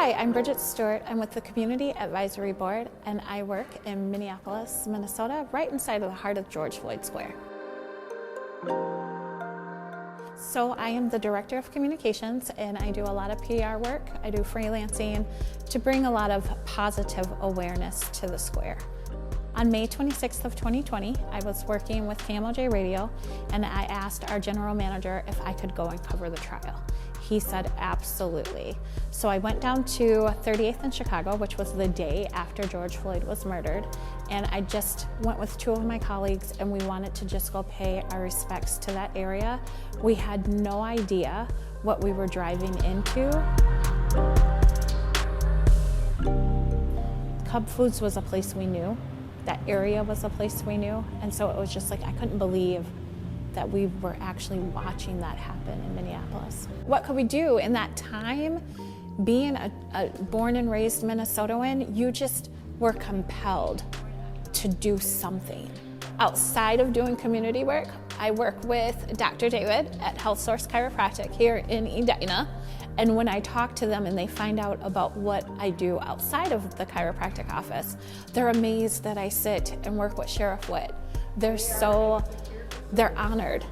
Hi, I'm Bridgette Stewart. I'm with the Community Advisory Board, and I work in Minneapolis, Minnesota, right inside of the heart of George Floyd Square. So I am the Director of Communications, and I do a lot of PR work. I do freelancing to bring a lot of positive awareness to the square. On May 26th of 2020, I was working with KMOJ Radio, and I asked our general manager if I could go and cover the trial. He said absolutely. So I went down to 38th in Chicago, which was the day after George Floyd was murdered, and I just went with two of my colleagues, and we wanted to just go pay our respects to that area. We had no idea what we were driving into. Cub Foods was a place we knew. That area was a place we knew, and so it was just like I couldn't believe that we were actually watching that happen in Minneapolis. What could we do in that time? Being a born and raised Minnesotan, you just were compelled to do something. Outside of doing community work, I work with Dr. David at Health Source Chiropractic here in Edina. And when I talk to them and they find out about what I do outside of the chiropractic office, they're amazed that I sit and work with Sheriff Witt. They're honored.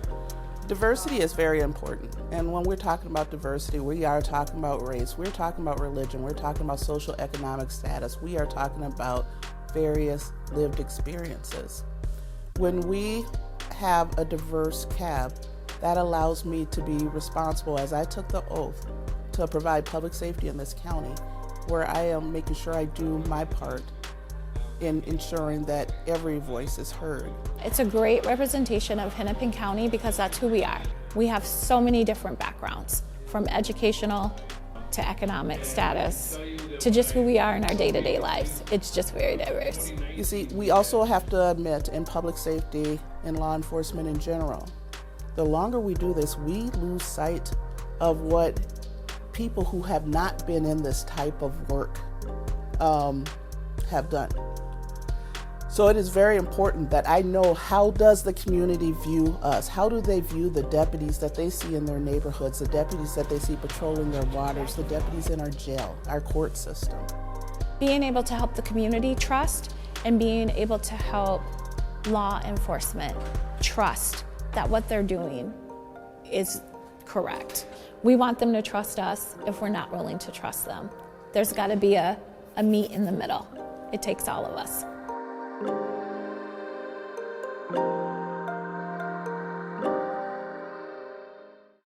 Diversity is very important. And when we're talking about diversity, we are talking about race, we're talking about religion, we're talking about social economic status, we are talking about various lived experiences. When we have a diverse cab, that allows me to be responsible, as I took the oath, to provide public safety in this county, where I am making sure I do my part in ensuring that every voice is heard. It's a great representation of Hennepin County because that's who we are. We have so many different backgrounds, from educational to economic status to just who we are in our day-to-day lives. It's just very diverse. You see, we also have to admit, in public safety and law enforcement in general, the longer we do this, we lose sight of what people who have not been in this type of work have done. So it is very important that I know, how does the community view us? How do they view the deputies that they see in their neighborhoods, the deputies that they see patrolling their waters, the deputies in our jail, our court system? Being able to help the community trust and being able to help law enforcement trust that what they're doing is correct. We want them to trust us if we're not willing to trust them. There's got to be a meet in the middle. It takes all of us.